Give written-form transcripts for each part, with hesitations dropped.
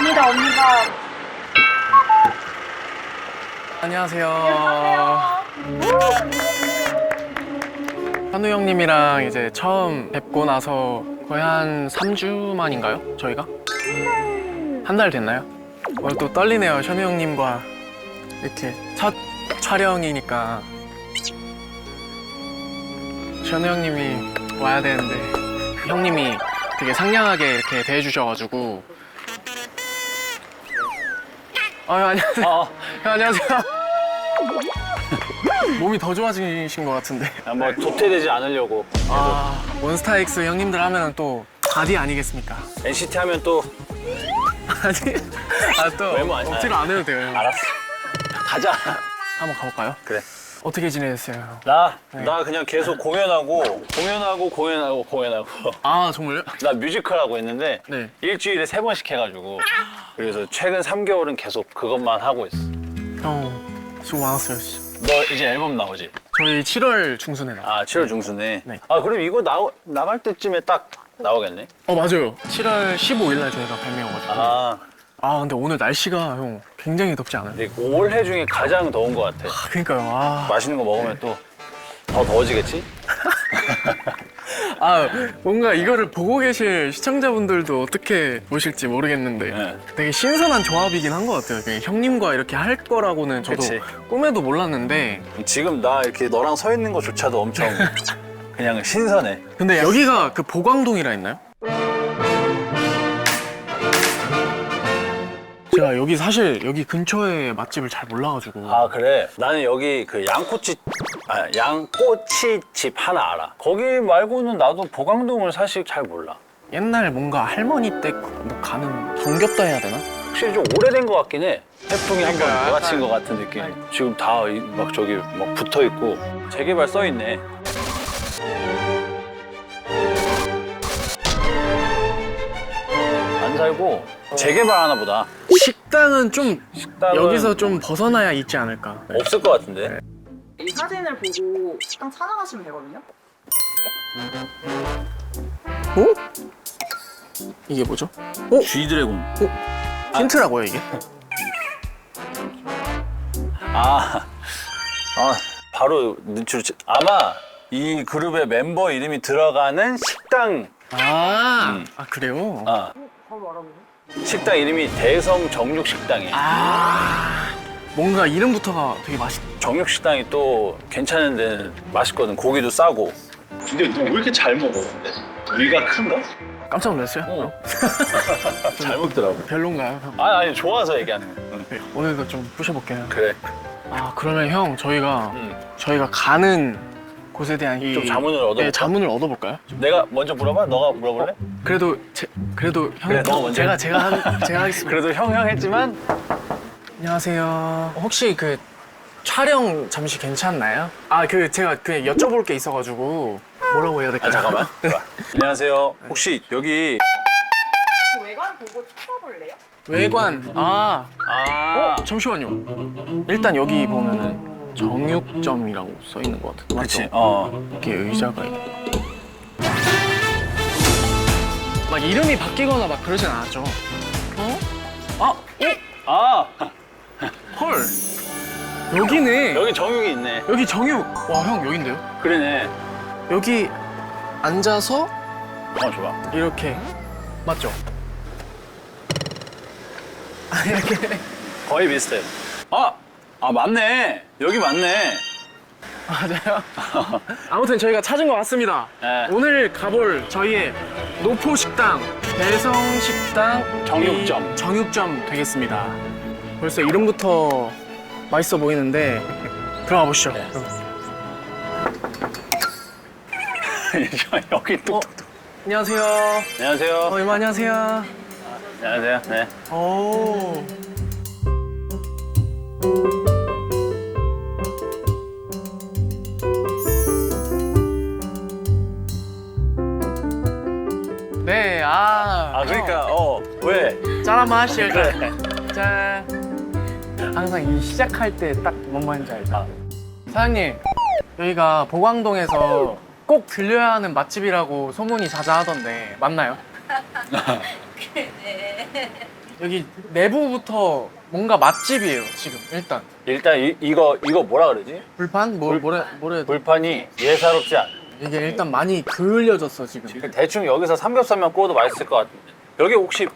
옵니다. 안녕하세요. 현우 형님이랑 이제 처음 뵙고 나서 거의 한 3주 만인가요? 저희가? 한 달 됐나요? 오늘 또 떨리네요. 현우 형님과 이렇게 첫 촬영이니까 현우 형님이 와야 되는데 형님이 되게 상냥하게 이렇게 대해주셔가지고 안녕하세요. 형, 안녕하세요. 몸이 더 좋아지신 것 같은데. 뭐 도태되지 않으려고. 몬스타엑스 형님들 하면은 또 바디 아니겠습니까? NCT 하면 또 아니, 또 외모 아니야. 억지로 안 해도 돼요. 알았어. 가자. 한번 가볼까요? 그래. 어떻게 지내셨어요? 나 네. 그냥 계속 공연하고. 아, 정말요? 나 뮤지컬 하고 있는데 네. 일주일에 3번씩 해가지고. 그래서 최근 3개월은 계속 그것만 하고 있어. 형, 수고 많았어요. 진짜. 너 이제 앨범 나오지? 저희 7월 중순에 나와요. 7월 중순에. 네. 그럼 이거 나갈 때쯤에 딱 나오겠네. 맞아요. 7월 15일 날 저희가 발매여가지고. 근데 오늘 날씨가 형 굉장히 덥지 않아요? 근데 올해 중에 가장 더운 것 같아. 그러니까요. 맛있는 거 먹으면 또 더 더워지겠지? 뭔가 이거를 보고 계실 시청자분들도 어떻게 보실지 모르겠는데 네. 되게 신선한 조합이긴 한 것 같아요. 그냥 형님과 이렇게 할 거라고는 저도 그치. 꿈에도 몰랐는데 지금 나 이렇게 너랑 서 있는 것조차도 엄청 그냥 신선해. 근데 여기가 그 보광동이라 했나요? 제가 여기 사실 여기 근처에 맛집을 잘 몰라가지고 그래? 나는 여기 그 양꼬치집 하나 알아. 거기 말고는 나도 보강동을 사실 잘 몰라. 옛날 뭔가 할머니 때 뭐 가는 정겹다 해야 되나? 확실히 좀 오래된 것 같긴 해. 태풍이 한 번 그러니까 몰아친 것 같은 느낌. 지금 다 막 저기 막 붙어 있고 재개발 써 있네. 안 살고 재개발 하나 보다. 식당은 좀 식당은 여기서 좀 벗어나야 있지 않을까. 없을 것 같은데. 이 사진을 보고 식당 찾아가시면 되거든요. 이게 뭐죠? G 드래곤. 힌트라고요 이게? 바로 눈치를 아마 이 그룹의 멤버 이름이 들어가는 식당. 그래요? 바로 알아보네. 식당 이름이 대성 정육식당이야. 뭔가 이름부터가 되게 정육식당이 또 괜찮은 데는 맛있거든. 고기도 싸고. 근데 너 왜 이렇게 잘 먹어? 위가 큰가? 깜짝 놀랐어요? 잘 먹더라고. 별론가요 형? 아니 좋아서 얘기하는 거야. 네, 오늘도 좀 부셔볼게요. 그래. 그러면 형 저희가 가는 곳에 대한 좀 자문을 얻어볼까? 네, 자문을 얻어볼까요? 내가 먼저 물어봐? 너가 물어볼래? 그래도 형 그래, 너가 먼저 제가 하겠습니다. 그래도 형 했지만 안녕하세요. 혹시 그 촬영 잠시 괜찮나요? 제가 그냥 여쭤볼 게 있어가지고 뭐라고 해야 될까요? 잠깐만. 좋아. 안녕하세요. 혹시 여기 그 외관 보고 찾아볼래요? 외관. 잠시만요. 일단 여기 보면은 정육점이라고 써 있는 것 같은데. 그치. 맞죠? 이렇게 의자가 있고. 막 이름이 바뀌거나 막 그러진 않았죠? 헐. 여기네. 여기 정육이 있네. 여기 정육. 와, 형 여긴데요? 그러네. 여기 앉아서 좋아. 이렇게. 맞죠? 이렇게. 거의 비슷해. 맞네. 여기 맞네. 맞아요. 아무튼 저희가 찾은 것 같습니다. 네. 오늘 가볼 저희의 노포식당, 대성식당 정육점. 정육점 되겠습니다. 벌써 이름부터 맛있어 보이는데 들어가 보시죠. 네. 여기 또. 안녕하세요. 안녕하세요. 이모 안녕하세요. 안녕하세요. 네. 오. 네, 그러니까 왜? 짠 한번 하시죠. 그래. 짠. 항상 이 시작할 때 딱 뭔 말인지 알죠? 사장님, 여기가 보광동에서 꼭 들려야 하는 맛집이라고 소문이 자자하던데 맞나요? 여기 내부부터 뭔가 맛집이에요 지금 일단. 일단 이거 뭐라 그러지? 불판? 뭐래 불판이 예사롭지 않아. 이게 일단 많이 그을려졌어 지금. 대충 여기서 삼겹살만 구워도 맛있을 것 같은데. 여기 혹시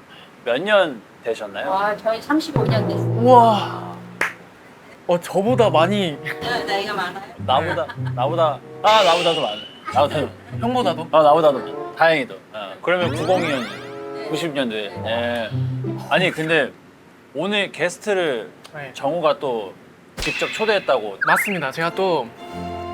몇 년 되셨나요? 와, 저희 35년 됐어요. 우와. 저보다 많이 나이가 많아요. 나보다도 많아. 형보다도. 나보다도 많아. 다행히도. 그러면 90년도, 90년도에. 예. 아니 근데 오늘 게스트를 네. 정우가 또 직접 초대했다고. 맞습니다. 제가 또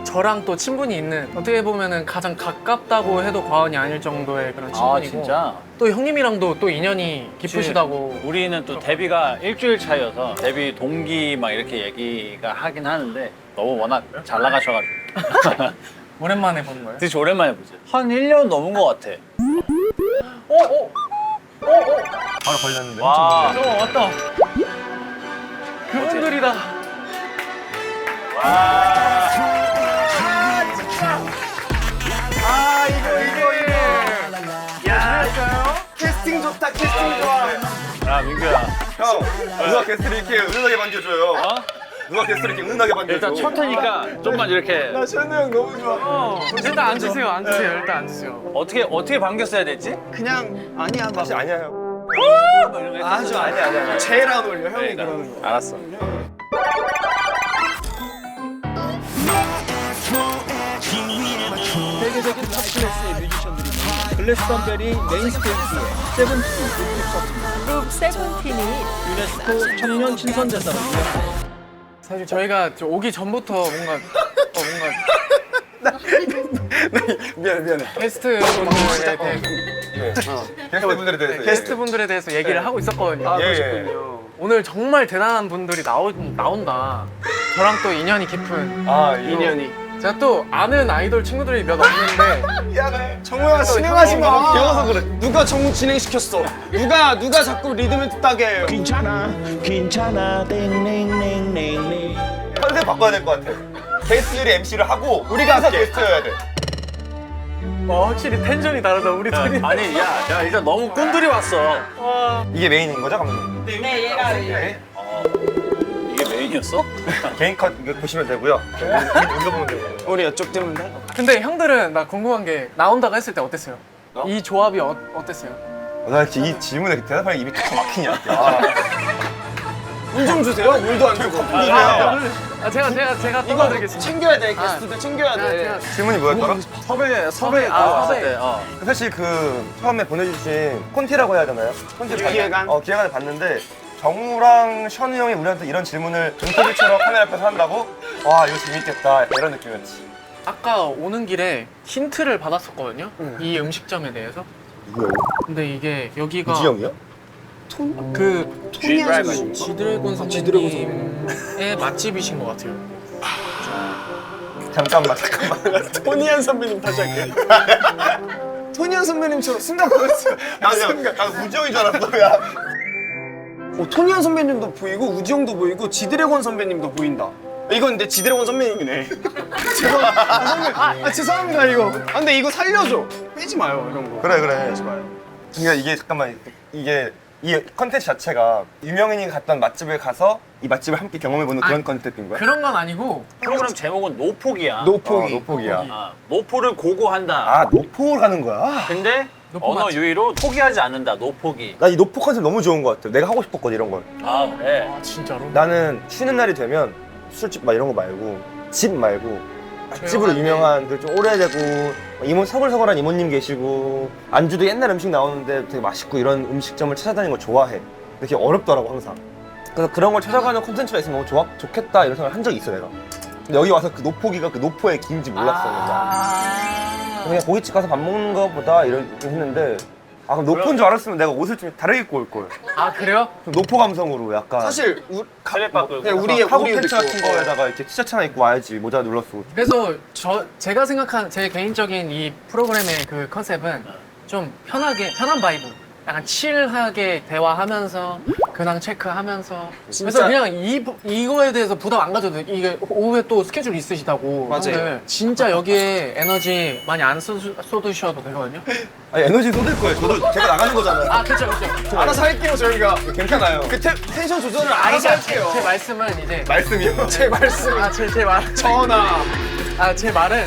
저랑 또 친분이 있는 어떻게 보면은 가장 가깝다고 해도 과언이 아닐 정도의 그런 친분이고. 아 진짜? 또 형님이랑도 또 인연이 깊으시다고. 우리는 또 데뷔가 일주일 차여서 데뷔 동기 막 이렇게 얘기가 하긴 하는데 너무 워낙 잘 나가셔가지고 오랜만에 보는 거예요. 되게 오랜만에 보지. 한 1년 넘은 것 같아. 바로 걸렸는데. 와. 왔다. 그분들이다. 캐스팅 좋다, 캐스팅 좋아. 야 민규야. 형, 누가 게스트를 이렇게 은은하게 반겨줘요? 어? 누가 게스트를 이렇게 은은하게 반겨줘? 일단 첫 회니까 좀만 이렇게 션우 형 너무 좋아. 일단 앉으세요. 일단 앉으세요. 어떻게 반겼어야 됐지? 그냥 아니야 막 사실 아니야 형. 막 이런 거 아주 했었는데. 아니야 제일 안 어울려 형이 그러니까. 그러는 거. 알았어. 세계적인 탑클래스의 뮤지션들이 글래스턴베리 메인 스테이지에 세븐틴 그룹 세븐틴이 유네스코 청년 친선대사로 유명합니다. 사실 저희가 오기 전부터 뭔가 미안해. 게스트분들에 대해서 게스트분들에 대해서. 게스트분들에 대해서 얘기를 하고 있었거든요. 예. 오늘 정말 대단한 분들이 나온다. 저랑 또 인연이 깊은. 아, 인연이. 제가 또 아는 아이돌 친구들이 몇 없는데 미안해. 정우야 진행하지 마. 형, 귀여워서 그래. 누가 정우 진행시켰어? 누가 자꾸 리듬을 따게 해요? 괜찮아 땡땡땡땡땡 컨셉 바꿔야 될 것 같아. 게스트들이 MC를 하고 우리가 게스트여야 돼. 확실히 텐션이 다르다 우리 둘이. 아니 야 일단 너무 꾼들이 왔어. 이게 메인인 거죠, 감독님? 네, 얘가 왜? 이게 메인이었어? 개인 컷 이거 보시면 되고요. 우리가 보면 되고요. 우리 이쪽 때문에. 근데 형들은 나 궁금한 게 나온다고 했을 때 어땠어요? 이 조합이 어땠어요? 나 진짜 이 질문에 대답하는 입이 딱 막히냐. 아, 물 좀 주세요. 물도 안 주고. 제가 떠나드리겠습니다. 챙겨야 돼. 게스트들 챙겨야 돼. 질문이 뭐였더라? 섭외. 섭외. 네. 사실 그 처음에 보내주신 콘티라고 해야 되나요? 기획안? 기획안을 봤는데 정우랑 션우 형이 우리한테 이런 질문을 인터뷰처럼 카메라 앞에서 한다고? 와 이거 재밌겠다 약간 이런 느낌이었지. 아까 오는 길에 힌트를 받았었거든요. 이 음식점에 대해서. 누구예요? 근데 이게 여기가 이지영이요? 그 G-Dragon. 지드래곤 선배님의 맛집이신 것 같아요. 잠깐만. 토니안 선배님 다시 할게. 토니안 선배님처럼 순간 보였어요. 나 우지영인 줄 알았어. 야. 토니안 선배님도 보이고 우지영도 보이고 지드래곤 선배님도 보인다. 이건 근데 지드래곤 선배님이네. 죄송합니다. 죄송합니다 이거. 근데 이거 살려줘. 빼지 마요 이런 거. 그래. 빼지 마요. 그러니까 이게 잠깐만 이게 이 컨텐츠 자체가 유명인이 갔던 맛집을 가서 이 맛집을 함께 경험해보는 그런 컨텐츠인 거야? 그런 건 아니고 프로그램 제목은 노포기야. 노포기. 노포기야. 노포를 고고한다. 아 노포 가는 거야? 근데 노포 언어 맞지? 유희로 포기하지 않는다. 노포기. 나 이 노포 컨셉 너무 좋은 것 같아. 내가 하고 싶었거든 이런 걸. 아 그래. 진짜로. 나는 쉬는 날이 되면 술집 막 이런 거 말고 집 말고 맛집으로 유명한 그 좀 오래되고 이모 서글서글한 이모님 계시고 안주도 옛날 음식 나오는데 되게 맛있고 이런 음식점을 찾아다니는 걸 좋아해. 근데 그게 어렵더라고 항상. 그래서 그런 걸 찾아가는 콘텐츠가 있으면 너무 좋겠다 이런 생각을 한 적이 있어 내가. 근데 여기 와서 그 노포기가 그 노포의 기인지 몰랐어. 그냥 고깃집 가서 밥 먹는 거보다 이렇게 했는데 아 그럼 노포인 줄 알았으면 내가 옷을 좀 다르게 입고 올 걸. 아 그래요? 좀 노포 감성으로 약간 사실 칼레빠 끌고. 그냥 우리의 카고 우리 팬츠 같은 거에다가 이렇게 티셔츠 하나 입고 와야지 모자 눌렀어. 그래서 제가 생각한 제 개인적인 이 프로그램의 그 컨셉은 좀 편한 바이브. 약간 칠하게 대화하면서 그 근황 체크하면서 진짜- 그래서 그냥 이거에 대해서 부담 안 가져도 돼. 이게 오후에 또 스케줄 있으시다고 맞아요. 형들 진짜 여기에 에너지 많이 안 쏟으셔도 되거든요. 아니 에너지 쏟을 거예요. 저도 제가 나가는 거잖아요. 아 그쵸 그쵸. 알아서 할게요 저희가. 괜찮아요. 그 텐션 조절을 알아서 할게요. 제 말씀은 이제 말씀이요? 제 말씀. 제 말. 전화. 제 말은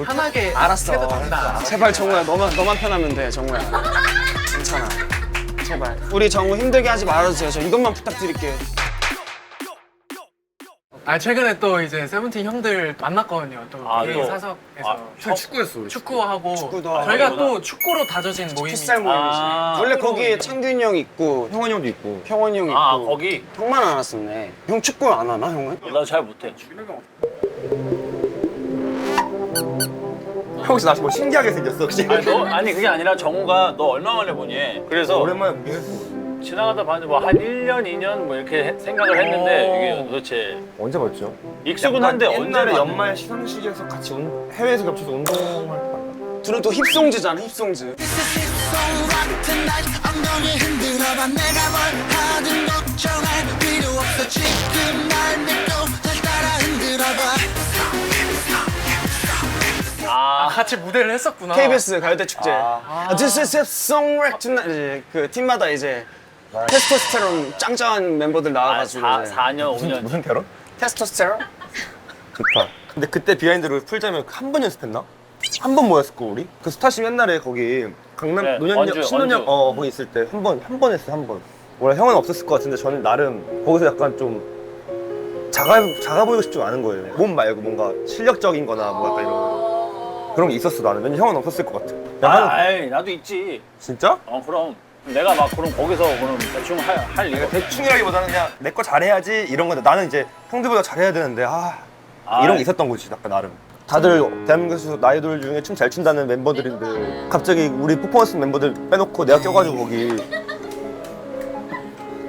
편하게 알았어. 해도 된다. 제발 정우야 너만 편하면 돼 정우야. 괜찮아. 제발. 우리 정우 힘들게 하지 말아주세요. 저 이것만 부탁드릴게요. 최근에 또 이제 세븐틴 형들 만났거든요. 또 아, 개인 또? 사석에서 축구했어. 축구하고 축구도 하고. 저희가 아니구나. 또 축구로 다져진 모임이 풋살 모임이지. 아. 원래 거기에 창균이 형 있고 형원 형도 있고. 형원이 형 있고. 아 거기? 형만 안 왔었네. 형 축구 안 하나 형은? 나 잘 못해. 형 혹시 나 뭐 신기하게 생겼어 혹시? 아니 그게 아니라 정우가 너 얼마 만에 보니? 그래서 오랜만에 보긴 했어. 지나가다 봤는데 뭐 한 1년, 2년 뭐 이렇게 생각을 했는데 이게 도대체 언제 봤죠? 익숙은 약간 한데 언제 옛날에 봤는데. 연말 시상식에서 같이 해외에서 겹쳐서 운동할 때 봤나? 둘은 또 힙송즈잖아 힙송즈. 같이 무대를 했었구나. KBS 가요대 축제. This is a song right tonight. 이제 그 팀마다 이제 테스토스테론 짱짱한 멤버들 나와가지고 이제. 4년, 5년. 무슨 테러? 테스토스테론? 좋다. 근데 그때 비하인드를 풀자면 한 번 연습했나? 한 번 모였을거 우리? 그 스타쉽 옛날에 거기 강남 네, 노년역 원주, 신논역 원주. 거기 있을 때 한 번 했어 한 번. 원래 형은 없었을 것 같은데 저는 나름 거기서 약간 좀 작아 보이고 싶지 않은 거예요. 몸 말고 뭔가 실력적인 거나 뭐 약간 이런 그런 게 있었어 나는. 왠지 형은 없었을 것 같아. 야, 아이 나도 있지. 진짜? 그럼 내가 막 그럼 거기서 그럼 대충 할 리가 대충이라기보다는 그냥 내 거 잘해야지 이런 건데 나는 이제 형들보다 잘해야 되는데 이런 게 있었던 거지 약간 나름. 다들 대한민국에서 나이돌 중에 춤 잘 춘다는 멤버들인데 갑자기 우리 퍼포먼스 멤버들 빼놓고 내가 껴가지고 거기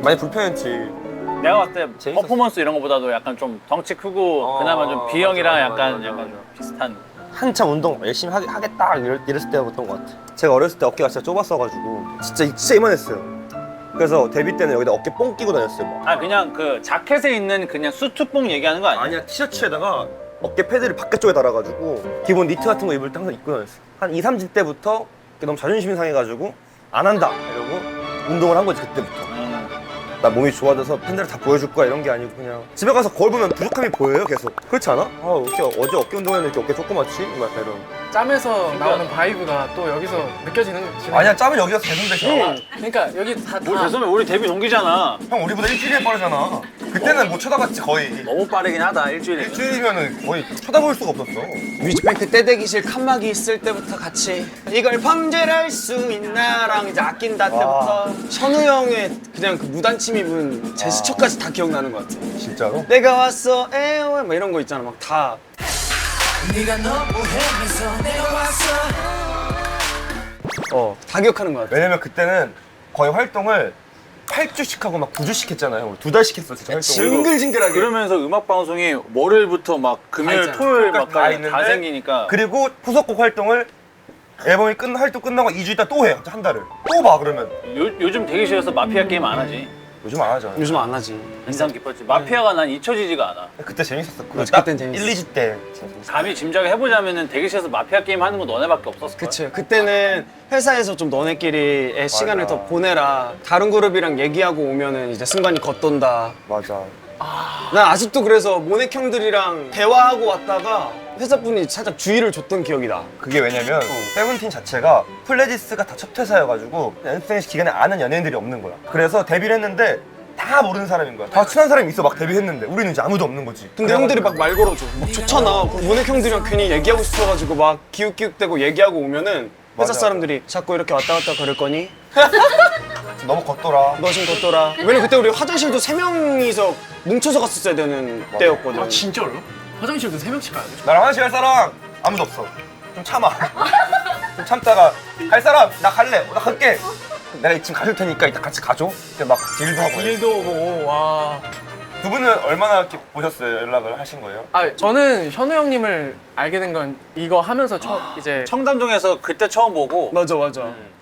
많이 불편했지. 내가 봤을 때 재밌었어. 퍼포먼스 이런 거보다도 약간 좀 덩치 크고 그나마 좀 B형이랑 약간 좀 비슷한. 한참 운동 열심히 하겠다 이랬을 때였던 것 같아. 제가 어렸을 때 어깨가 진짜 좁았어가지고 진짜 이만했어요. 그래서 데뷔 때는 여기다 어깨 뽕 끼고 다녔어요 막. 그냥 그 자켓에 있는 그냥 수트뽕 얘기하는 거 아니야? 아니야 티셔츠에다가 어깨 패드를 바깥쪽에 달아가지고 기본 니트 같은 거 입을 때 항상 입고 다녔어. 한 2, 30대부터 너무 자존심이 상해가지고 안 한다 이러고 운동을 한 거지 그때부터. 나 몸이 좋아져서 팬들을 다 보여줄 거야 이런 게 아니고 그냥 집에 가서 거울 보면 부족함이 보여요 계속. 그렇지 않아? 어제 어깨 운동했는데 이렇게 어깨 조그맣지? 막 이런. 짬에서 나오는 바이브가 또 여기서 느껴지는 거지. 아니야 짬은 여기가 대선배셔. 그러니까 여기 다 뭘 죄송해 우리 데뷔 동기잖아. 형 우리보다 일주일에 빠르잖아. 그때는 못 쳐다봤지 거의. 너무 빠르긴 하다 일주일에. 일주일이면은 거의 쳐다볼 수가 없었어. 뮤직뱅크 떼대기실 칸막이 있을 때부터 같이 이걸 범죄할 수 있나랑 이제 아낀다 때부터 현우 형의 그냥 그 무단침 입은 제스처까지 다 기억나는 것 같아. 진짜로? 내가 왔어 에어 막 이런 거 있잖아 막 다. 다 기억하는 것 같아. 왜냐면 그때는 거의 활동을 8주씩 하고 막 9주씩 했잖아요. 2달씩 했어 진짜 활동을. 징글징글하게. 그러면서 음악 방송이 월요일부터 막 금요일, 있잖아. 토요일 다 막까지 있는데 다 생기니까. 그리고 후속곡 활동을 앨범이 활동 끝나고 2주 있다 또 해. 한 달을. 또 봐 그러면. 요즘 대기실에서 마피아 게임 안 하지. 요즘 안 하잖아. 요즘 안 하지. 인상 깊었지. 마피아가 난 잊혀지지가 않아. 그때 재밌었어. 맞아, 그땐 재밌었어. 1, 2주 때. 감히 짐작을 해보자면은 대기실에서 마피아 게임 하는 건 너네밖에 없었을 거야. 그치. 그때는 회사에서 좀 너네끼리의 시간을 더 보내라. 다른 그룹이랑 얘기하고 오면은 이제 순간이 겉돈다. 맞아. 난 아직도 그래서 모넥 형들이랑 대화하고 왔다가 회사분이 살짝 주의를 줬던 기억이 나. 그게 왜냐면 세븐틴 자체가 플레디스가 다 첫 퇴사여가지고 연습생 기간에 아는 연예인들이 없는 거야. 그래서 데뷔를 했는데 다 모르는 사람인 거야. 다 친한 사람이 있어 막 데뷔했는데 우리는 이제 아무도 없는 거지. 근데 형들이 막 말 걸어줘. 막 좋잖아. 그 모넥 형들이랑 괜히 얘기하고 싶어가지고 막 기웃기웃대고 얘기하고 오면은 회사 맞아. 사람들이 자꾸 이렇게 왔다 갔다 그럴 거니? 너무 걷더라. 너 좀 걷더라. 왜냐면 그때 우리 화장실도 3명이서 뭉쳐서 갔었어야 되는 때였거든. 진짜로요? 화장실도 3명씩 가야 돼? 나랑 화장실 갈 사람 아무도 없어. 좀 참아. 좀 참다가 갈 사람 나 갈래. 나 갈게. 내가 지금 가줄 테니까 이따 같이 가줘. 이렇게 막 딜도 하고. 일도 보고 와. 두 분은 얼마나 이렇게 보셨어요? 연락을 하신 거예요? 저는 현우 형님을 알게 된 건 이거 하면서 이제 청담동에서 그때 처음 보고 맞아.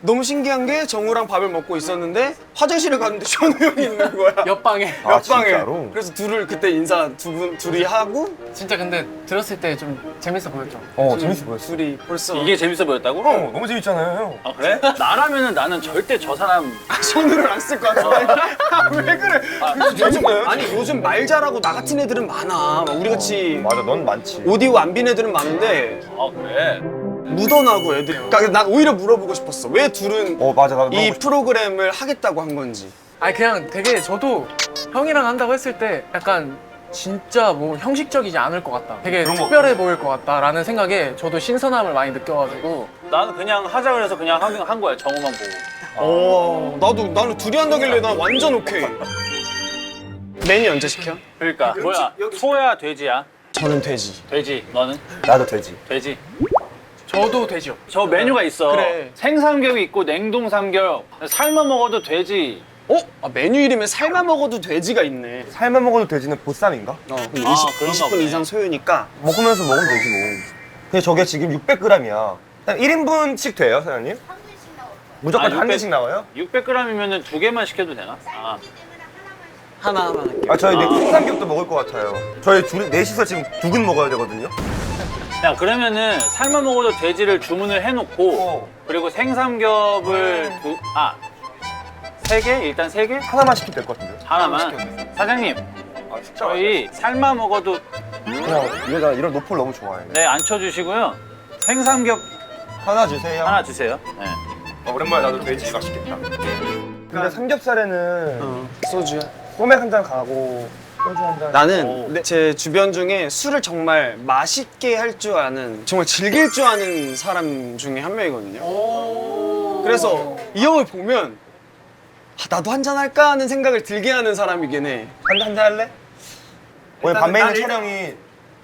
너무 신기한 게 정우랑 밥을 먹고 있었는데 화장실에 갔는데 현우 형이 있는 거야. 옆방에 아, 옆방에. 진짜로? 그래서 그때 인사 둘이 하고 진짜 근데 들었을 때 좀 재밌어 보였죠. 재밌어 보였어. 둘이 벌써 이게 재밌어 보였다고? 너무 재밌잖아요. 아 그래? 나라면은 나는 절대 저 사람 현우를 안 쓸 것 같은데. 왜 그래? 재밌어요? 아니 요즘 말 잘하고 나 같은 애들은 많아. 막 우리 같이 맞아, 넌 많지. 오디오 안 빈 애들은 많은데 아 그래? 묻어나고 애들이. 그러니까 난 오히려 물어보고 싶었어. 왜 둘은 맞아, 나도 이 너무 프로그램을 하겠다고 한 건지. 아니 그냥 되게 저도 형이랑 한다고 했을 때 약간 진짜 뭐 형식적이지 않을 것 같다. 되게 그런 거- 특별해 보일 것 같다라는 생각에 저도 신선함을 많이 느껴가지고 나는 그냥 하자 그래서 그냥 한 거야 정우만 보고. 나는 둘이 한다길래 난 완전 오케이. 메뉴 언제 시켜? 그러니까 뭐야 소야 돼지야? 저는 돼지. 돼지 너는? 나도 되지. 돼지. 저도 되죠. 저 메뉴가 있어. 그래. 생삼겹이 있고 냉동 삼겹. 삶아 먹어도 돼지. 메뉴 이름에 삶아 먹어도 돼지가 있네. 삶아 먹어도 돼지는 보쌈인가? 그럼 그런가 20분 보네. 이상 소요니까. 먹으면서 먹으면 되지 뭐. 근데 저게 지금 600g이야. 1인분씩 돼요, 사장님? 무조건 아, 한 600 개씩 나와요? 600g이면은 2개만 시켜도 되나? 아, 하나 할게요. 저희 생삼겹도 먹을 것 같아요. 저희 넷이서 지금 2근 먹어야 되거든요. 야 그러면은 삶아 먹어도 돼지를 주문을 해놓고 그리고 생삼겹을 3개? 일단 3개? 하나만 시키면 될 것 같은데요? 하나만. 사장님 아, 진짜? 저희 삶아 먹어도 그냥 얘가 이런 노포를 너무 좋아해. 네 안 쳐주시고요. 생삼겹 하나 주세요. 하나 주세요. 네. 오랜만에 나도 돼지 맛있겠다. 근데 삼겹살에는 소주야. 소맥 한 잔 가고 소주 한 잔. 나는 제 주변 중에 술을 정말 맛있게 할 줄 아는, 정말 즐길 줄 아는 사람 중에 한 명이거든요. 그래서 이 형을 보면 나도 한잔 할까 하는 생각을 들게 하는 사람이긴 해. 한잔 할래? 오늘 일단은 밤에 있는 날 촬영이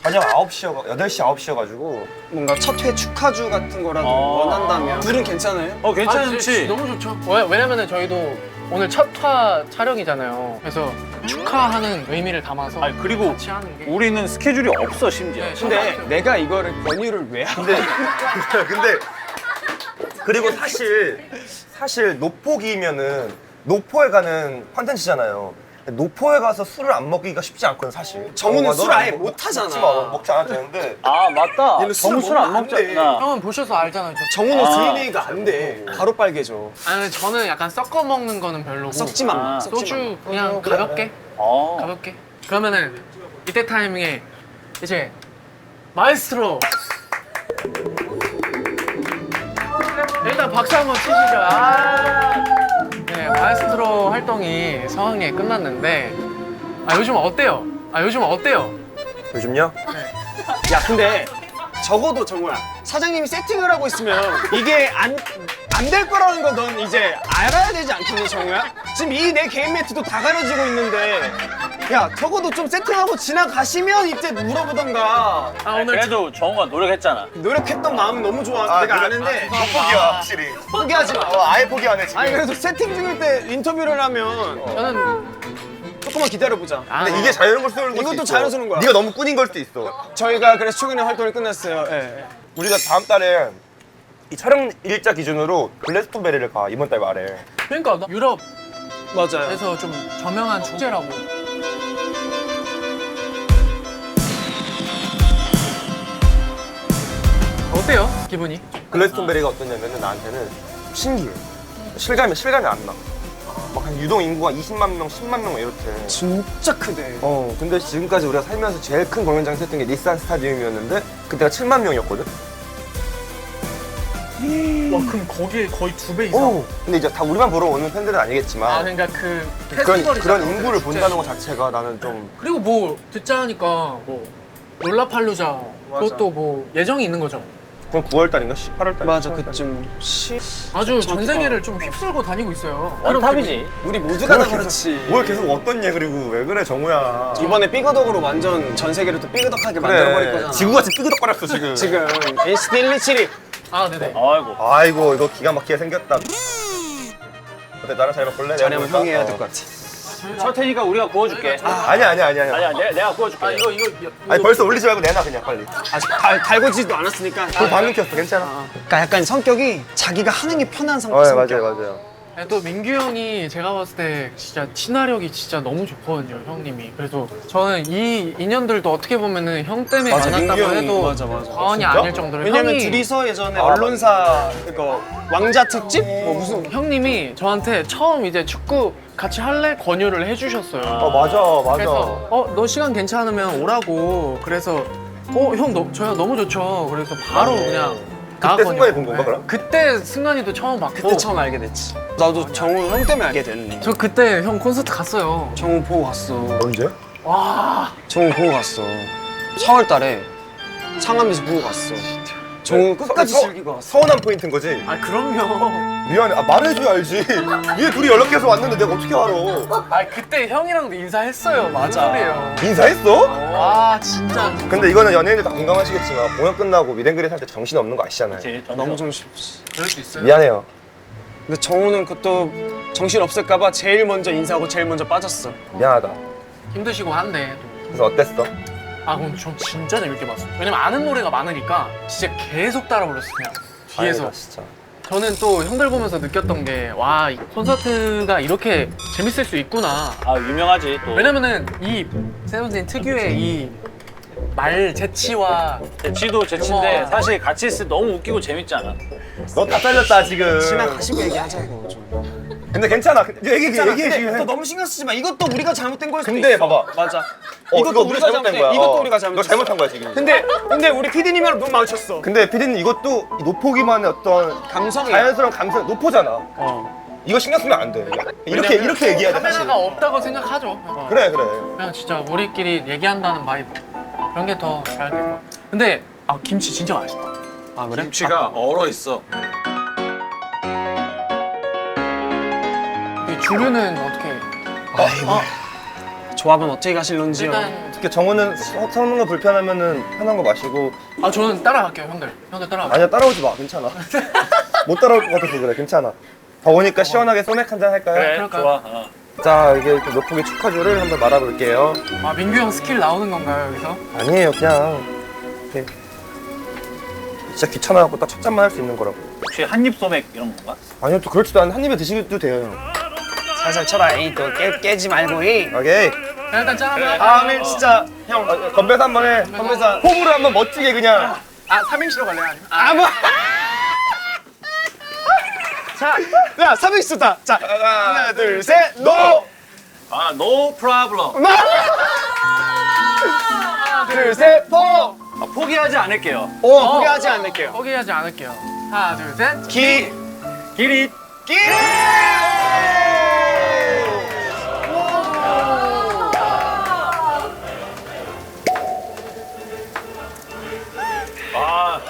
저녁 9시, 8시, 9시여가지고 뭔가 첫 회 축하주 같은 거라도 원한다면 둘은 괜찮아요? 괜찮지. 너무 좋죠. 왜냐면은 저희도 오늘 첫 화 촬영이잖아요. 그래서 축하하는 의미를 담아서 그리고 같이 하는 게. 우리는 스케줄이 없어 심지어. 네, 근데 내가 이거를 권유를 왜 하고 근데 그리고 사실 노포기면은 노포에 가는 컨텐츠잖아요. 노포에 가서 술을 안 먹기가 쉽지 않거든 사실. 정우는 술 아예 못 못 하잖아. 먹지 마, 먹지 않아도 되는데. 아 맞다. 얘는 술 정우 술 안 먹으면 안 돼. 먹잖아. 형은 보셔서 알잖아요. 정우는 아. DNA가 안 돼. 바로 빨개져. 아니 근데 저는 약간 섞어 먹는 거는 별로고 썩지만 마. 아, 썩지만 소주 그냥 가볍게 가볍게. 그러면은 이때 타이밍에 이제 마에스트로 일단 박수 한번 치시죠. 네, 마에스트로 활동이 성황리에 끝났는데 요즘 어때요? 요즘요? 야 근데 적어도 정우야, 사장님이 세팅을 하고 있으면 이게 안 될 거라는 거 넌 이제 알아야 되지 않겠니 정우야? 지금 이 내 개인 매트도 다 가려지고 있는데 야 적어도 좀 세팅하고 지나가시면 이때 물어보던가. 오늘 그래도 정우가 노력했잖아. 노력했던 마음은 너무 좋아. 내가 아는데 포기야 확실히. 포기하지 마. 아예 포기 안 해 지금. 아니 그래도 세팅 중일 때 인터뷰를 하면 저는 조금만 기다려보자. 근데 이게 자연스러운 걸 이것도 수도 있어. 자연스러운 거야. 네가 너무 꾸닌 걸 수도 있어. 저희가 그래서 최근에 활동을 끝냈어요. 예. 우리가 다음 달에 이 촬영 일자 기준으로 글래스톤베리를 가 이번 달 말에. 그러니까 나 유럽에서 맞아요. 좀 저명한 축제라고. 어때요? 기분이? 글래스톤베리가 어떠냐면은 나한테는 신기해. 실감이 안 나. 막 한 유동 인구가 20만 명, 10만 명 이렇대. 진짜 크대. 근데 지금까지 우리가 살면서 제일 큰 공연장에서 했던 게 닛산 스타디움이었는데 그때가 7만 명이었거든. 와 그럼 거기에 거의 2배 이상. 근데 이제 다 우리만 보러 오는 팬들은 아니겠지만 그러니까 그 그런 페스티벌이잖아. 인구를 축제. 본다는 것 자체가 나는 좀 그리고 뭐 듣자 하니까 뭐 롤라팔루자 그것도 뭐 예정이 있는 거죠. 그럼 9월 달인가 18월 달. 맞아 그쯤 아주 전 세계를 좀 휩쓸고 다니고 있어요. 원탑이지. 우리 모두가 다 그렇지. 뭘 계속 어떤 얘 그리고 왜 그래 정우야. 이번에 삐그덕으로 완전 전 세계를 또 삐그덕하게 만들어버릴 거잖아. 지구같이 삐그덕거렸어 지금. 지금 NCT 127이 네네. 아이고 이거 기가 막히게 생겼다. 어때 나랑 잘 바꿀래? 자리 한번 형이 해야 될 것 같아. 철 테니까 우리가 구워줄게. 아니야. 아니야, 내가 구워줄게. 아니 벌써 올리지 말고 내놔 그냥 빨리. 아직 달궈지지도 않았으니까. 불 방금 켰어. 괜찮아. 그러니까 약간 성격이 자기가 하는 게 편한 성격. 맞아요. 또 민규 형이 제가 봤을 때 진짜 친화력이 진짜 너무 좋거든요, 형님이. 그래서 저는 이 인연들도 어떻게 보면은 형 때문에 맞아, 만났다고 민규 형이. 해도 맞아. 과언이 진짜? 아닐 정도로 왜냐면 형이 둘이서 예전에 언론사 그거 왕자 특집 뭐 무슨 형님이 저한테 처음 이제 축구 같이 할래 권유를 해주셨어요. 맞아. 그래서 너 시간 괜찮으면 오라고. 그래서 형 저야 너무 좋죠. 그래서 바로 그냥 그때 나갔거든요. 승관이 본 건가, 그럼? 그때 승관이도 처음 봤고. 그때 처음 알게 됐지. 나도 정우 형 때문에 알게 됐네. 저 그때 형 콘서트 갔어요. 정우 보고 갔어. 언제? 와. 정우 보고 갔어. 4월달에 상암에서 보고 갔어. 정우 끝까지 즐기고 갔어. 서운한 포인트인 거지? 아 그럼요. 미안해. 말해줘야 알지. 위에 둘이 연락해서 왔는데 내가 어떻게 알아? 아 그때 형이랑도 인사했어요. 맞아. 소리예요. 인사했어? 와 진짜. 근데 이거는 연예인들 다 공감하시겠지만 공연 끝나고 미랭그리 살 때 정신 없는 거 아시잖아요. 너무 정신없어. 그럴 수 있어요. 미안해요. 근데 정우는 그것도 정신 없을까봐 제일 먼저 인사하고 제일 먼저 빠졌어. 미안하다. 힘드시고 한데. 그래서 어땠어? 아 그럼 전 진짜 재밌게 봤어요. 왜냐면 아는 노래가 많으니까 진짜 계속 따라 불렀어요. 그냥 뒤에서. 다행이다, 진짜. 저는 또 형들 보면서 느꼈던 게 와 콘서트가 이렇게 재밌을 수 있구나. 아, 유명하지, 또. 왜냐면은 이 세븐틴 특유의 이 말 재치와 재치도 재치인데, 어머. 사실 같이 있을 때 너무 웃기고 재밌지 않아? 너 다 잘렸다 지금. 지나가시고 얘기하자고 좀. 근데 괜찮아. 얘기해 근데 지금. 또 너무 신경 쓰지 마. 이것도 우리가 잘못된 거일 수도 근데 있어. 봐봐. 맞아. 이거 이것도 우리가 잘못된 거야. 이것도 우리가 잘못했어. 너 잘못한 거야 지금. 근데 우리 PD님이랑 눈 마주쳤어. 근데 피디님 이것도 노포기만의 어떤 감성이야. 자연스러운 감성 노포잖아. 이거 신경 쓰면 안 돼. 이렇게 얘기해야 돼 사실. 카메라가 없다고 생각하죠. 그래. 그냥 진짜 우리끼리 얘기한다는 바이브 그런 게 더 잘 될 것 같아. 근데 김치 진짜 맛있다. 아 그래? 김치가 얼어있어. 이 주류는 어떻게? 아이고. 조합은 어떻게 가실런지요? 일단 특히 정우는 섞는 거 불편하면은 편한 거 마시고. 저는 따라갈게요 형들 따라갈게요. 아니야 따라오지 마. 괜찮아. 못 따라올 것 같아서 그래. 괜찮아. 더우니까 시원하게 소맥 한잔 할까요? 그래, 그럴까요? 좋아. 자 이게 노포기 축하주를 한번 말아볼게요. 민규 형 스킬 나오는 건가요 여기서? 아니에요 그냥 이렇게 진짜 귀찮아갖고 딱 첫 잔만 할 수 있는 거라고. 혹시 한입 소맥 이런 건가? 아니요 또 그렇지도 않은 한 입에 드시도 돼요 형. 살살 쳐라. 에이 또 깨지 말고 이. 오케이. 일단 짠 한번 할게요. 다음에 진짜 형 건배사 한번 해. 건배사. 폼으로 한번 멋지게 그냥. 삼행시로 갈래요? 아무. 야 삼행시 좋다. 자 하나 둘 셋. 노. 아, no problem. 하나 둘 셋. 포. 포기하지 않을게요. 포기하지 않을게요. 포기하지 않을게요. 하나 둘 셋. 기. 기릿. 기. 아,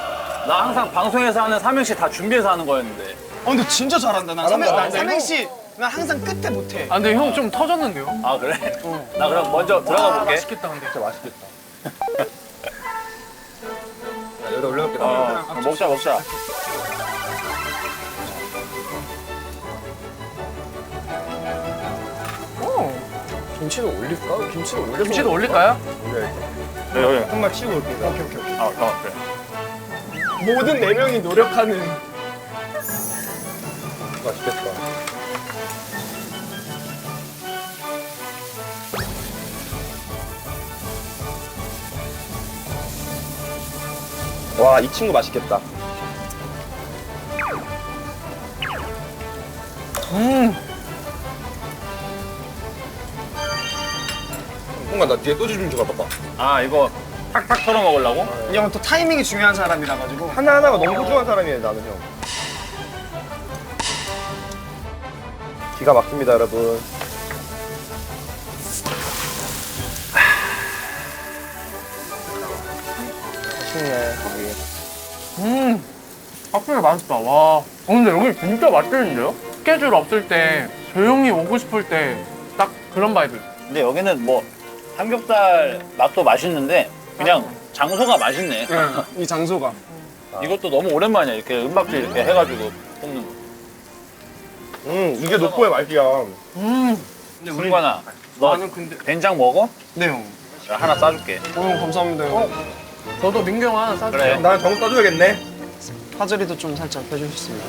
나 항상 방송에서 하는 삼행시 다 준비해서 하는 거였는데. 근데 진짜 잘한다. 난 잘한다. 삼행시 난 항상 끝에 못해. 근데 형 좀 터졌는데요? 아, 그래? 나 그럼 먼저 들어가 볼게. 맛있겠다 근데. 진짜 맛있겠다. 자, 여기다 올려놓을게. 먹자. 김치를 올릴까? 김치를 올려서 김치도 올릴까요? 올려야지. 여기. 한번 치고 올게. 오케이. 그래. 모든 4명이 노력하는. 맛있겠다. 와, 이 친구 맛있겠다. 뭔가 나 뒤에 소주 좀 줘봐, 봐봐. 아, 이거 탁탁 털어 먹으려고? 이 형은 또 타이밍이 중요한 사람이라 가지고. 하나하나가 너무 소중한 사람이에요, 나는 형. 기가 막힙니다, 여러분. 맛있네, 여기. 확실히 맛있다. 와. 근데 여기 진짜 맛있는데요? 스케줄 없을 때 조용히 오고 싶을 때 딱 그런 바이브. 근데 여기는 뭐 삼겹살 맛도 맛있는데 그냥 장소가 맛있네. 이 장소가. 이것도 너무 오랜만이야. 이렇게 은박지 이렇게 해가지고 볶는 거. 이게 노포의 맛이야. 승관아, 너 나는 근데 된장 먹어? 네 형. 내가 하나 싸줄게. 형 감사합니다 형. 저도 민규 형 하나 싸주세요. 그래. 나는 정우 떠줘야겠네. 파절이도 좀 살짝 해주셨습니다.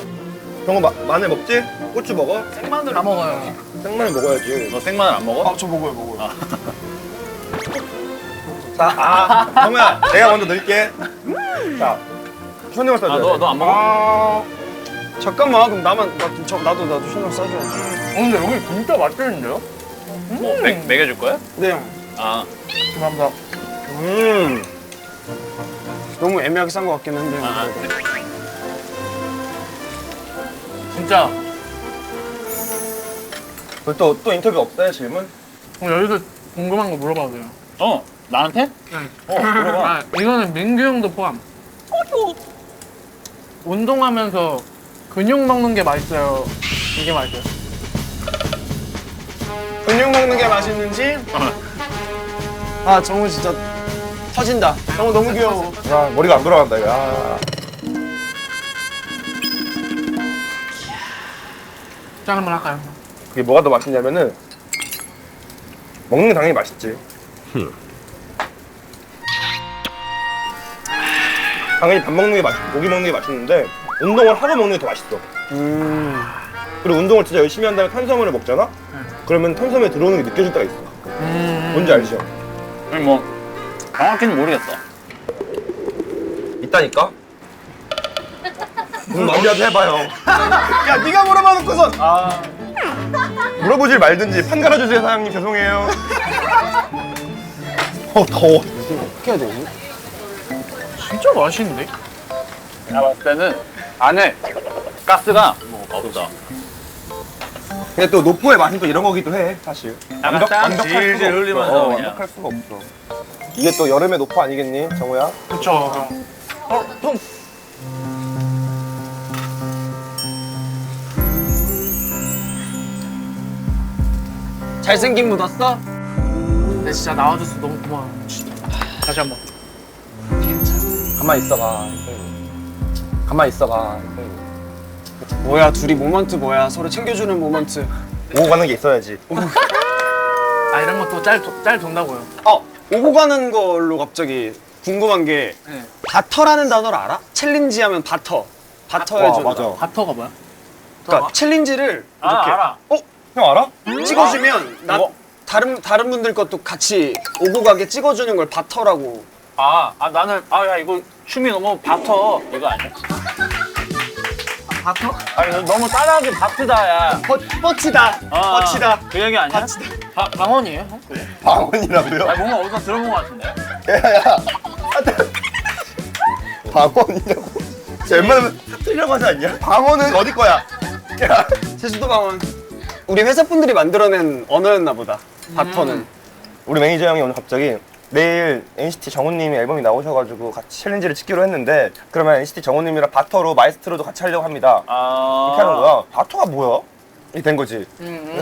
정우 마늘 먹지? 고추 먹어? 생마늘 다 먹어요. 생마늘 먹어야지. 너 생마늘 안 먹어? 저 먹어요. 자, 정우야, 내가 먼저 넣을게. 자, 현이 형 써줘야 돼. 너 안 먹어? 잠깐만 그럼 나도 션을 싸줘야지. 근데 여기 진짜 맛있는데요? 뭐 먹여줄 거야? 네 형. 아, 감사합니다. 너무 애매하게 싼 것 같긴 한데. 아. 진짜 또 인터뷰 없어요, 질문? 여기서 궁금한 거 물어봐도 돼요? 나한테? 네. 물어봐. 아, 이거는 민규 형도 포함. 운동하면서 근육 먹는 게 맛있어요? 이게 맛있어요? 근육 먹는 게 맛있는지? 아 정우 진짜 터진다. 정우 너무 귀여워. 야, 머리가 안 돌아간다, 야. 짠 한번 할까요? 그게 뭐가 더 맛있냐면은 먹는 게 당연히 맛있지. 당연히 밥 먹는 게 고기 먹는 게 맛있는데 운동을 하고 먹는 게 더 맛있어. 그리고 운동을 진짜 열심히 한 다음에 탄수화물을 먹잖아? 그러면 탄수화물이 들어오는 게 느껴질 때가 있어. 뭔지 알죠? 아니 뭐 정확히는 모르겠어. 있다니까? 마무리라도 해봐요. 야 네가 물어봐놓고선. 물어보질 말든지 판 갈아주세요, 사장님. 죄송해요. 더워. 어떻게 해야 되니? 진짜 맛있는데? 내가 봤을 때는 안에 가스가 뭐 없어. 근데 또 노포의 맛은 또 이런 거기도 해, 사실. 약간 땀 질질 수가 없어. 흘리면서 그냥. 완벽할 수가 없어. 이게 또 여름의 노포 아니겠니, 정우야? 그쵸 형. 형. 잘생긴 묻었어? 근데 진짜 나와줘서 너무 고마워. 다시 한번. 가만히 있어봐. 가만히 있어봐. 뭐야 둘이 모먼트 뭐야 서로 챙겨주는 모먼트. 오고 가는 게 있어야지. 아 이런 것도 짤 돈다고요. 오고 가는 걸로 갑자기 궁금한 게 네. 바터라는 단어를 알아? 챌린지 하면 바터 해줘. 맞아. 바터가 뭐야? 그러니까 챌린지를 이렇게 알아. 형 알아? 찍어주면 나 뭐? 다른 분들 것도 같이 오고 가게 찍어주는 걸 바터라고. 나는 야 이거 춤이 너무 바터 이거 아니야? 바터? 아니 너무 따라하기 바트다 야. 뻗치다. 뻗치다. 그 얘기 아니야? 방언이에요? 형? 그게? 방언이라고요? 아 뭔가 어디서 들어본 것 같은데. 야야. 방언이냐고? 진짜 웬만하면 틀려고 하지 않냐? 방언은 어디 거야? 야. 제주도 방언. 우리 회사 분들이 만들어낸 언어였나 보다. 바터는. 우리 매니저 형이 오늘 갑자기 내일 NCT 정우님이 앨범이 나오셔가지고 같이 챌린지를 찍기로 했는데 그러면 NCT 정우님이랑 바터로 마이스트로도 같이 하려고 합니다. 이렇게 하는 거야. 바터가 뭐야? 이렇게 된 거지.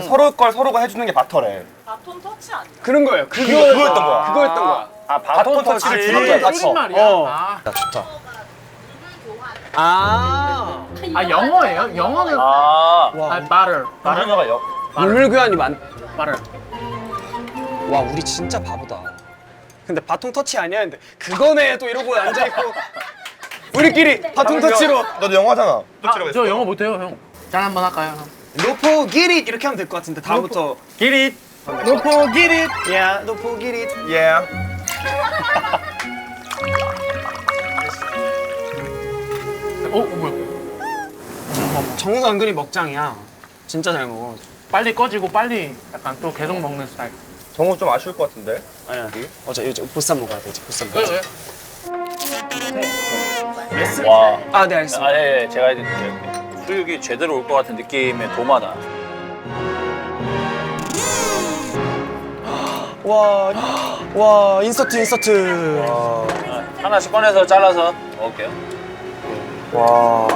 서로 걸 서로가 해주는 게 바터래. 바톤 터치 아니야? 그런 거예요. 그거였던 거야. 그거였던 거야. 바톤 터치를 주는 터치. 거야. 틀린 말이야? 어. 아 좋다. 아. 영어예요? 영어는 와. 말을 바터가 물물교환이 많. 말을. 와 우리 진짜 바보다. 근데 바통 터치 아니야 근데 그거네 또 이러고 앉아 있고 우리끼리 바통 터치로 너도 영어 하잖아. 저 영어 못해요 형. 짠 한번 할까요 형? 노포 기릿 이렇게 하면 될 것 같은데 다음부터 기릿. 노포 기릿 야 노포 기릿. 예. 뭐야? 정우가 은근히 먹장이야. 진짜 잘 먹어. 빨리 꺼지고 빨리 약간 또 계속 먹는 스타일. 정우 좀 아쉬울 것 같은데. 아니야. 어제 보쌈 먹어야 돼 이제 보쌈. 왜? 와. 아 네 알겠습니다. 예, 제가 해드릴게요. 수육이 제대로 올 것 같은 느낌의 도마다. 와 인서트. 하나씩 꺼내서 잘라서 먹을게요. 와.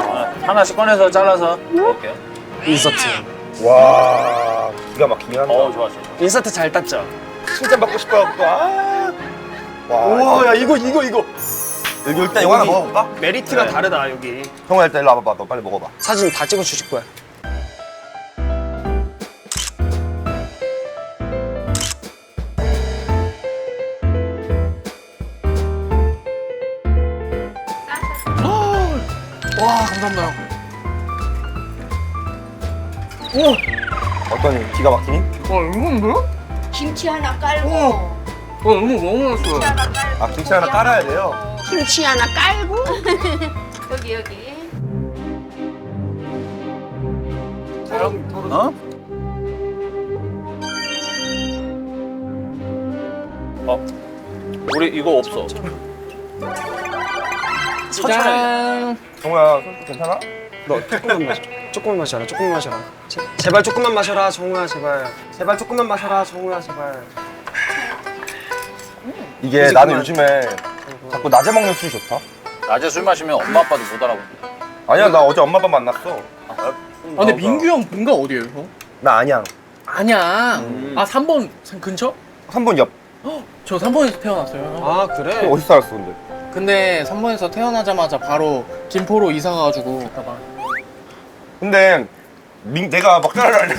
하나씩 꺼내서 잘라서 먹을게요. 인서트. 와. 기가 막히긴 한다. 좋았어. 인서트 잘 땄죠. 칭찬 받고 싶어갖고. 아. 와. 우와 야 이거. 여기 일단 이거 하나 먹어볼까? 메리트가 다르다 여기. 정우 일단 일로 와봐봐. 너 빨리 먹어봐. 사진 다 찍어 주실 거야. 감사합니다. 어떤 기가 막히니? 와 이건데? 김치 하나 깔고. 와 이거 너무 맛있어요. 김치 하나 깔고. 아 김치 하나 깔아야 돼요? 김치 하나 깔고. 여기. 어? 우리 이거 없어. 짠. 정우야 괜찮아? 너 조금만 마셔. 조금만 마셔라. 조금만 마셔라. 제발 조금만 마셔라, 정우야, 제발. 제발 조금만 마셔라, 정우야, 제발. 이게 나는 요즘에 자꾸 낮에 먹는 술이 좋다. 낮에 술 마시면 엄마 아빠도 못 알아본다. 아니야 나 어제 엄마 아빠 만났어. 아 근데 민규 형 본가 어디예요 형? 나 안양. 안양. 아 3번 근처? 3번 옆. 저 3번에서 태어났어요. 아, 그래? 어디서 살았어 근데? 근데 3번에서 태어나자마자 바로 김포로 이사 가가지고 근데 내가 먹자를 알려.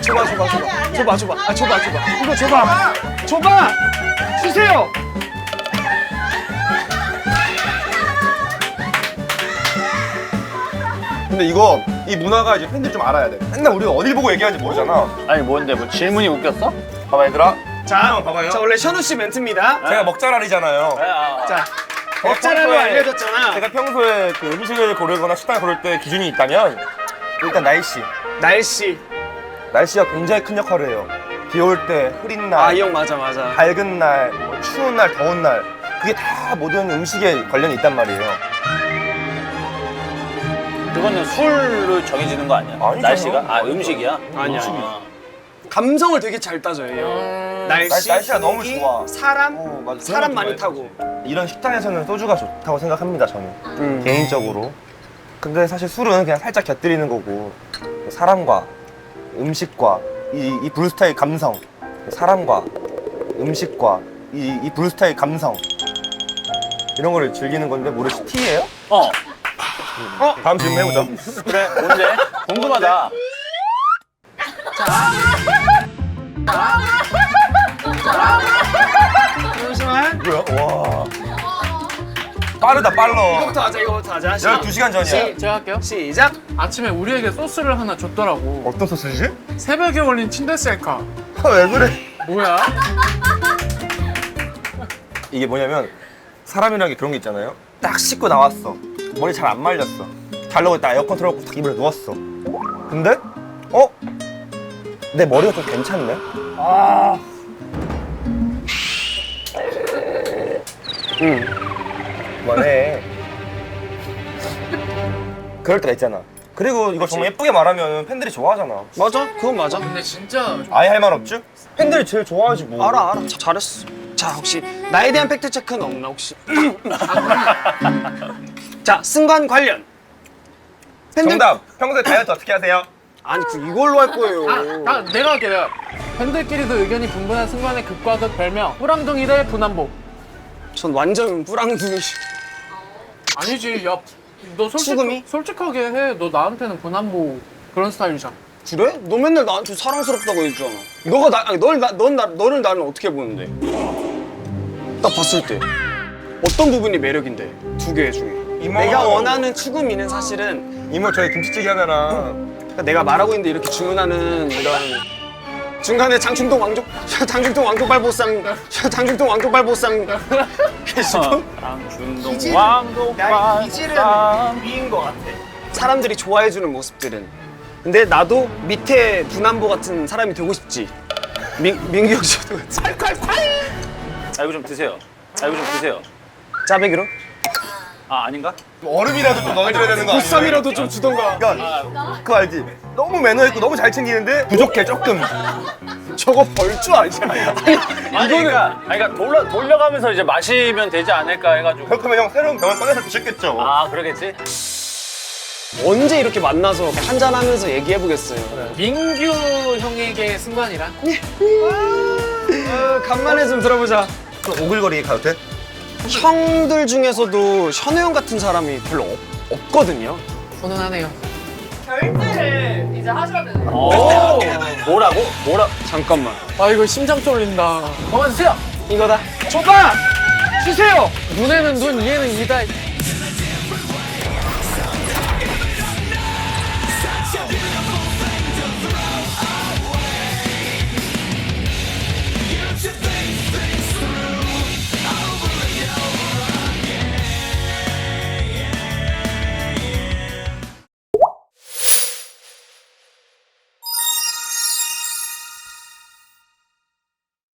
줘봐. 아, 줘봐. 이거 줘봐. 줘봐! 주세요! 근데 이거 이 문화가 이제 팬들이 좀 알아야 돼. 맨날 우리가 어딜 보고 얘기하는지 모르잖아. 아니 뭔데 뭐 질문이 웃겼어? 봐봐 얘들아. 자, 봐봐요. 자, 원래 션우 씨 멘트입니다. 제가 먹자랄이잖아요. 자, 먹자라로 알려줬잖아. 제가 평소에 그 음식을 고르거나 식당을 고를 때 기준이 있다면 일단 날씨. 날씨. 날씨가 굉장히 큰 역할을 해요. 비 올 때, 흐린 날, 아, 이 형 맞아. 밝은 날, 뭐 추운 날, 더운 날. 그게 다 모든 음식에 관련이 있단 말이에요. 그거는 술로 정해지는 거 아니야? 아니죠. 날씨가? 아 음식이야? 아니야. 아. 감성을 되게 잘 따져요, 이 형. 날씨가 너무 분위기, 좋아. 사람, 맞아. 사람 그런 많이 거 타고. 이런 식당에서는 소주가 좋다고 생각합니다, 저는. 개인적으로. 근데 사실 술은 그냥 살짝 곁들이는 거고 사람과 음식과 이 브루스타의 감성, 사람과 음식과 이 브루스타의 감성 이런 거를 즐기는 건데 모르시 티예요? 다음 질문 해보죠. 그래 뭔데? 궁금하다. 잠시만. 뭐야? 와. 빠르다, 빨라. 이거부터 하자. 12시간 전이야. 제가 할게요. 시작. 아침에 우리에게 소스를 하나 줬더라고. 어떤 소스지? 새벽에 올린 침대 셀카. 왜 그래? 뭐야? 이게 뭐냐면 사람이라는 게 그런 게 있잖아요. 딱 씻고 나왔어. 머리 잘 안 말렸어. 자려고 딱 에어컨 틀어놓고 딱 이불에 누웠어. 근데 내 머리가 좀 괜찮네. 그만해. 그럴 때가 있잖아. 그리고 이거 정말 예쁘게 말하면 팬들이 좋아하잖아. 맞아, 그건 맞아. 근데 진짜 아예 할 말 없지? 팬들이 제일 좋아하지 뭐. 알아. 잘했어. 자, 혹시 나에 대한 팩트 체크는 없나 혹시? 자, 승관 관련. 팬들- 정답. 평소에 다이어트 어떻게 하세요? 아니, 이걸로 할 거예요. 내가 할게 내가. 팬들끼리도 의견이 분분한 순간의 극과 극 별명 호랑둥이 대 분한복. 전 완전 뿌랑둥이. 아니지 너 수금이? 솔직하게 해. 너 나한테는 분한복 그런 스타일이잖아. 그래? 너 맨날 나한테 사랑스럽다고 해주잖아. 너를 나는 어떻게 보는데? 딱 봤을 때 어떤 부분이 매력인데? 두 개 중에. 내가 원하는 추구미는 사실은 이모 저희 김치찌개 하나랑 그러니까 내가 말하고 있는데 이렇게 주문하는 이런 중간에 장충동 왕족발보쌈 계시고 장춘동 나의 왕족발 이질은 위인 것 같아. 사람들이 좋아해주는 모습들은. 근데 나도 밑에 분한보 같은 사람이 되고 싶지. 민규 형 씨도 같이. 아 이거 좀 드세요. 짜배기로? 아 아닌가? 얼음이라도 좀 넣어줘야 되는 거 아니야? 보쌈이라도 좀 주던가. 야, 그거 알지? 너무 매너 있고 너무 잘 챙기는데 부족해 조금. 저거 벌주 아니야? 그러니까 돌려가면서 이제 마시면 되지 않을까 해가지고. 그렇다면 형 새로운 병을 꺼내서 드셨겠죠? 아 그러겠지? 언제 이렇게 만나서 한잔하면서 얘기해보겠어요. 민규 형에게 승관이란? 간만에 좀 들어보자. 좀 오글거리게 가도 돼? 형들 중에서도 현우 형 같은 사람이 별로 없거든요. 훈훈하네요. 결제를 이제 하셔야 되는 거예요. 오 뭐라고? 잠깐만. 아 이거 심장 쫄린다. 그만 주세요. 이거다. 줘봐! 주세요! 눈에는 눈, 이에는 이다.